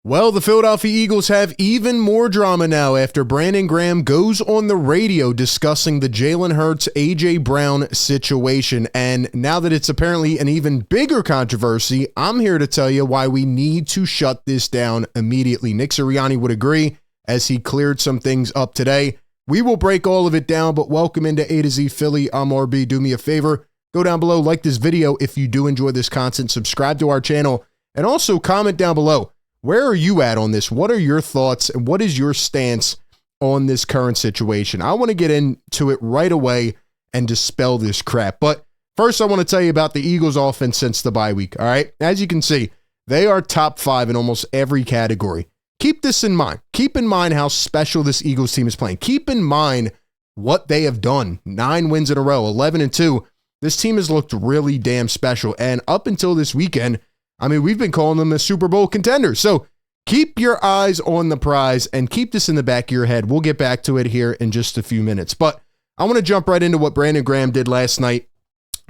Well, the Philadelphia Eagles have even more drama now after Brandon Graham goes on the radio discussing the Jalen Hurts-AJ Brown situation. And now that it's apparently an even bigger controversy, I'm here to tell you why we need to shut this down immediately. Nick Sirianni would agree as he cleared some things up today. We will break all of it down, but welcome into A to Z Philly. I'm RB. Do me a favor. Go down below, like this video if you do enjoy this content, subscribe to our channel, and also comment down below. Where are you at on this? What are your thoughts and what is your stance on this current situation? I want to get into it right away and dispel this crap. But first, I want to tell you about the Eagles offense since the bye week. All right. As you can see, they are top 5 in almost every category. Keep this in mind. Keep in mind how special this Eagles team is playing. Keep in mind what they have done. 9 wins in a row, 11-2. This team has looked really damn special. And up until this weekend, I mean, we've been calling them a Super Bowl contender. So keep your eyes on the prize and keep this in the back of your head. We'll get back to it here in just a few minutes. But I want to jump right into what Brandon Graham did last night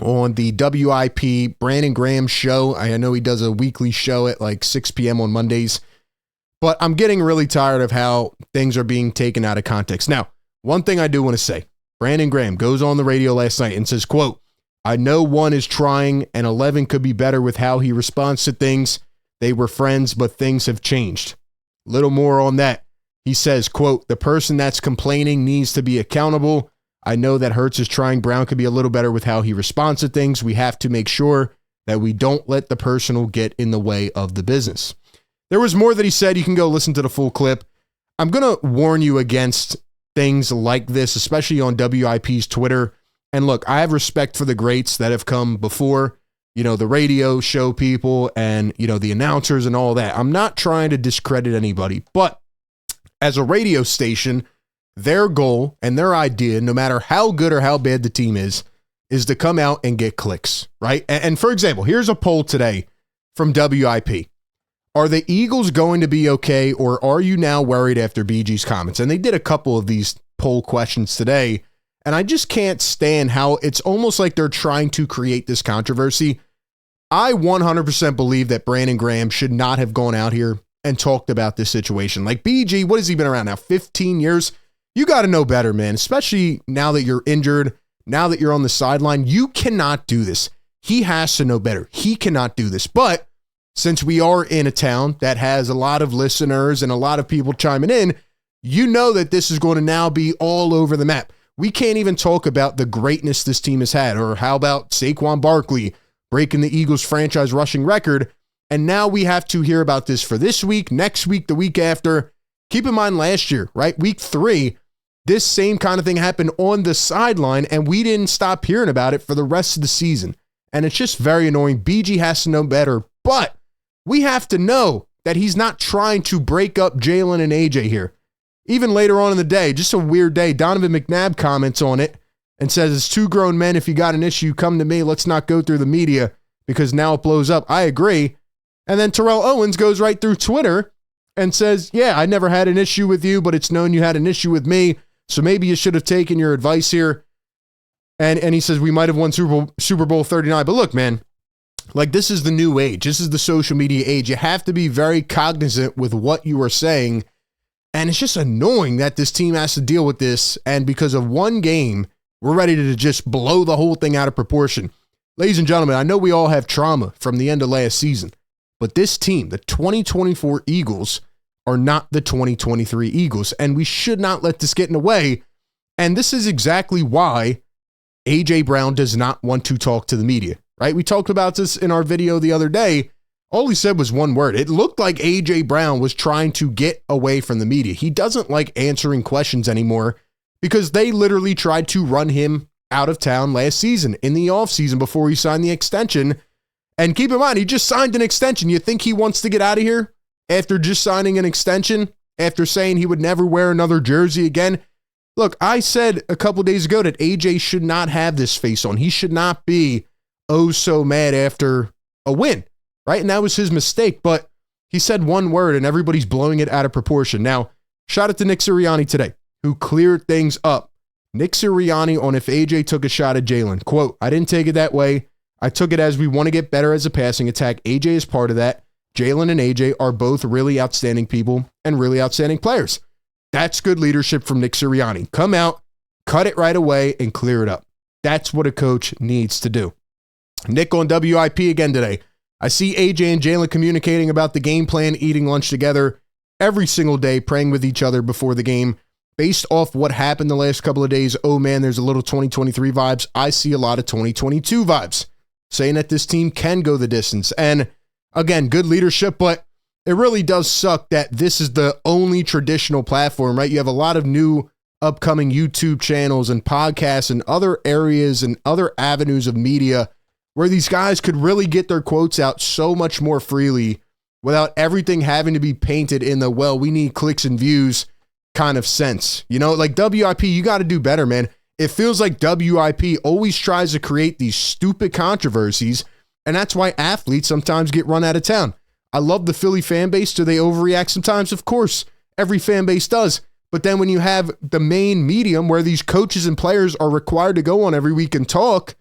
on the WIP Brandon Graham show. I know he does a weekly show at like 6 p.m. on Mondays. But I'm getting really tired of how things are being taken out of context. Now, one thing I do want to say, Brandon Graham goes on the radio last night and says, quote, "I know 1 is trying and 11 could be better with how he responds to things. They were friends, but things have changed." Little more on that. He says, quote, "The person that's complaining needs to be accountable. I know that Hurts is trying. Brown could be a little better with how he responds to things. We have to make sure that we don't let the personal get in the way of the business." There was more that he said. You can go listen to the full clip. I'm going to warn you against things like this, especially on WIP's Twitter. And look, I have respect for the greats that have come before, you know, the radio show people and, you know, the announcers and all that. I'm not trying to discredit anybody, but as a radio station, their goal and their idea, no matter how good or how bad the team is to come out and get clicks, right? And for example, here's a poll today from WIP. Are the Eagles going to be okay, or are you now worried after BG's comments? And they did a couple of these poll questions today. And I just can't stand how it's almost like they're trying to create this controversy. I 100% believe that Brandon Graham should not have gone out here and talked about this situation. Like BG, what has he been around now? 15 years? You got to know better, man, especially now that you're injured, now that you're on the sideline. You cannot do this. He has to know better. He cannot do this. But since we are in a town that has a lot of listeners and a lot of people chiming in, you know that this is going to now be all over the map. We can't even talk about the greatness this team has had, or how about Saquon Barkley breaking the Eagles franchise rushing record. And now we have to hear about this for this week, next week, the week after. Keep in mind last year, right? Week 3, this same kind of thing happened on the sideline and we didn't stop hearing about it for the rest of the season. And it's just very annoying. BG has to know better, but we have to know that he's not trying to break up Jalen and AJ here. Even later on in the day, just a weird day, Donovan McNabb comments on it and says, "It's 2 grown men. If you got an issue, come to me. Let's not go through the media because now it blows up." I agree. And then Terrell Owens goes right through Twitter and says, "Yeah, I never had an issue with you, but it's known you had an issue with me. So maybe you should have taken your advice here." And he says, "We might have won Super Bowl 39. But look, man, like this is the new age. This is the social media age. You have to be very cognizant with what you are saying. And it's just annoying that this team has to deal with this. And because of one game, we're ready to just blow the whole thing out of proportion. Ladies and gentlemen, I know we all have trauma from the end of last season, but this team, the 2024 Eagles, are not the 2023 Eagles. And we should not let this get in the way. And this is exactly why AJ Brown does not want to talk to the media, right? We talked about this in our video the other day. All he said was one word. It looked like AJ Brown was trying to get away from the media. He doesn't like answering questions anymore because they literally tried to run him out of town last season in the offseason before he signed the extension. And keep in mind, he just signed an extension. You think he wants to get out of here after just signing an extension, after saying he would never wear another jersey again? Look, I said a couple days ago that AJ should not have this face on. He should not be oh so mad after a win. Right? And that was his mistake, but he said one word and everybody's blowing it out of proportion. Now, shout out to Nick Sirianni today, who cleared things up. Nick Sirianni on if AJ took a shot at Jalen. Quote, "I didn't take it that way. I took it as we want to get better as a passing attack. AJ is part of that. Jalen and AJ are both really outstanding people and really outstanding players. That's good leadership from Nick Sirianni. Come out, cut it right away, and clear it up. That's what a coach needs to do. Nick on WIP again today. I see AJ and Jalen communicating about the game plan, eating lunch together every single day, praying with each other before the game. Based off what happened the last couple of days, oh man, there's a little 2023 vibes. I see a lot of 2022 vibes, saying that this team can go the distance. And again, good leadership, but it really does suck that this is the only traditional platform, right? You have a lot of new upcoming YouTube channels and podcasts and other areas and other avenues of media where these guys could really get their quotes out so much more freely without everything having to be painted in the, well, we need clicks and views kind of sense. You know, like WIP, you got to do better, man. It feels like WIP always tries to create these stupid controversies, and that's why athletes sometimes get run out of town. I love the Philly fan base. Do they overreact sometimes? Of course, every fan base does. But then when you have the main medium where these coaches and players are required to go on every week and talk,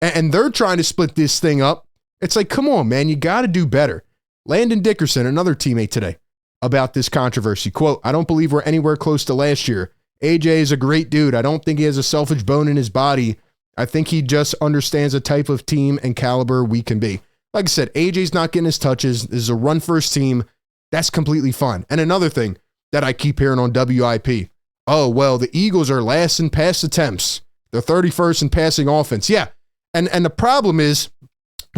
and they're trying to split this thing up, it's like, come on, man, you got to do better. Landon Dickerson, another teammate today, about this controversy. Quote, I don't believe we're anywhere close to last year. AJ is a great dude. I don't think he has a selfish bone in his body. I think he just understands the type of team and caliber we can be. Like I said, AJ's not getting his touches. This is a run-first team. That's completely fine. And another thing that I keep hearing on WIP, oh, well, the Eagles are last in pass attempts. They're 31st in passing offense. Yeah, and the problem is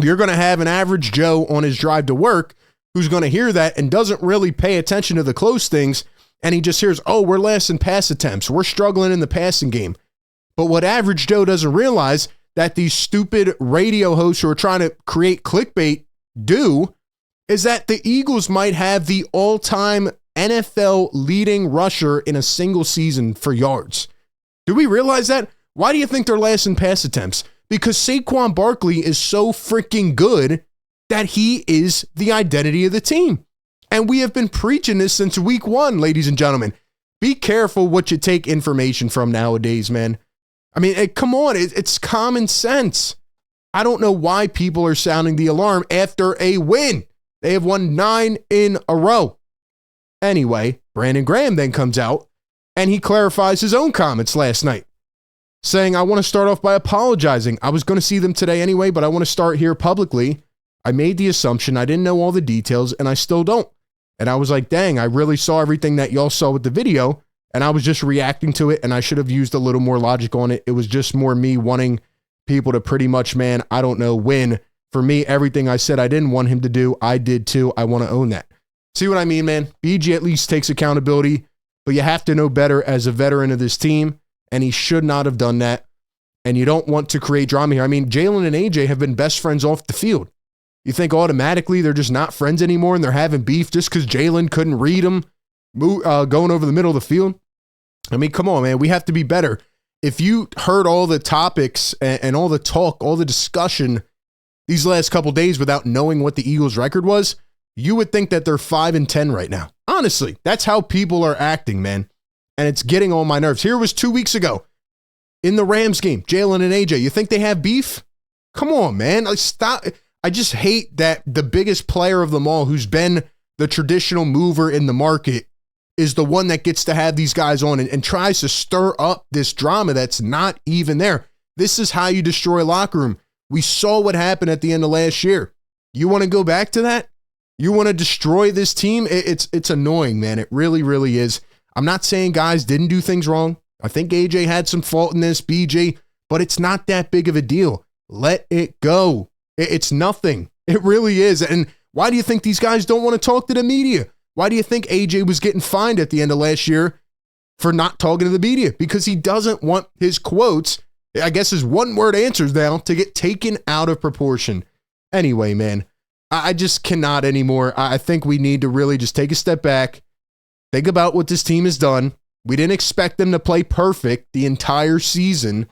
you're going to have an average Joe on his drive to work who's going to hear that and doesn't really pay attention to the close things, and he just hears, oh, we're last in pass attempts. We're struggling in the passing game. But what average Joe doesn't realize that these stupid radio hosts who are trying to create clickbait do is that the Eagles might have the all-time NFL leading rusher in a single season for yards. Do we realize that? Why do you think they're last in pass attempts? Because Saquon Barkley is so freaking good that he is the identity of the team. And we have been preaching this since week one, ladies and gentlemen. Be careful what you take information from nowadays, man. I mean, come on, it's common sense. I don't know why people are sounding the alarm after a win. They have won 9 in a row. Anyway, Brandon Graham then comes out and he clarifies his own comments last night, saying, I want to start off by apologizing. I was going to see them today anyway, but I want to start here publicly. I made the assumption. I didn't know all the details, and I still don't. And I was like, dang, I really saw everything that y'all saw with the video, and I was just reacting to it, and I should have used a little more logic on it. It was just more me wanting people to pretty much, man, I don't know, win. For me, everything I said I didn't want him to do, I did too. I want to own that. See what I mean, man? BG at least takes accountability, but you have to know better as a veteran of this team, and he should not have done that. And you don't want to create drama here. I mean, Jalen and AJ have been best friends off the field. You think automatically they're just not friends anymore and they're having beef just because Jalen couldn't read them going over the middle of the field? I mean, come on, man. We have to be better. If you heard all the topics and all the talk, all the discussion these last couple days without knowing what the Eagles' record was, you would think that they're 5-10 right now. Honestly, that's how people are acting, man. And it's getting on my nerves. Here was 2 weeks ago in the Rams game, Jalen and AJ. You think they have beef? Come on, man. Like, stop. I just hate that the biggest player of them all, who's been the traditional mover in the market, is the one that gets to have these guys on and tries to stir up this drama that's not even there. This is how you destroy a locker room. We saw what happened at the end of last year. You want to go back to that? You want to destroy this team? It's annoying, man. It really, really is. I'm not saying guys didn't do things wrong. I think AJ had some fault in this, BJ, but it's not that big of a deal. Let it go. It's nothing. It really is. And why do you think these guys don't want to talk to the media? Why do you think AJ was getting fined at the end of last year for not talking to the media? Because he doesn't want his quotes, I guess his one-word answers now, to get taken out of proportion. Anyway, man, I just cannot anymore. I think we need to really just take a step back, think about what this team has done. We didn't expect them to play perfect the entire season.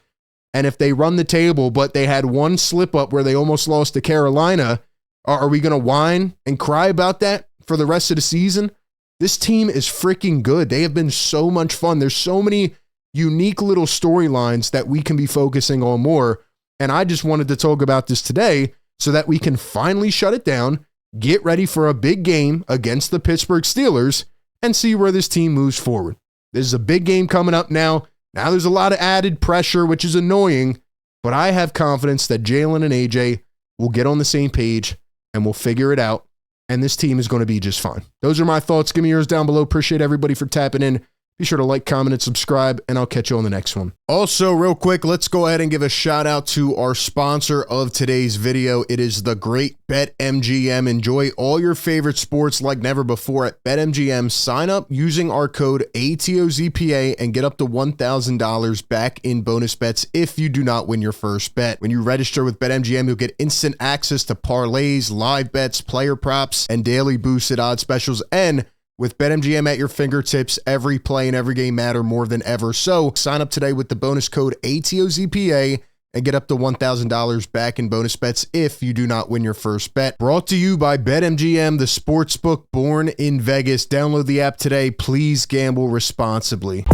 And if they run the table, but they had one slip up where they almost lost to Carolina, are we going to whine and cry about that for the rest of the season? This team is freaking good. They have been so much fun. There's so many unique little storylines that we can be focusing on more. And I just wanted to talk about this today so that we can finally shut it down, get ready for a big game against the Pittsburgh Steelers and see where this team moves forward. This is a big game coming up now. Now there's a lot of added pressure, which is annoying, but I have confidence that Jalen and AJ will get on the same page and we'll figure it out, and this team is going to be just fine. Those are my thoughts. Give me yours down below. Appreciate everybody for tapping in. Be sure to like, comment, and subscribe, and I'll catch you on the next one. Also, real quick, let's go ahead and give a shout out to our sponsor of today's video. It is the great BetMGM. Enjoy all your favorite sports like never before at BetMGM. Sign up using our code ATOZPA and get up to $1,000 back in bonus bets if you do not win your first bet. When you register with BetMGM, you'll get instant access to parlays, live bets, player props, and daily boosted odds specials. And with BetMGM at your fingertips, every play and every game matter more than ever. So sign up today with the bonus code ATOZPA and get up to $1,000 back in bonus bets if you do not win your first bet. Brought to you by BetMGM, the sportsbook born in Vegas. Download the app today. Please gamble responsibly.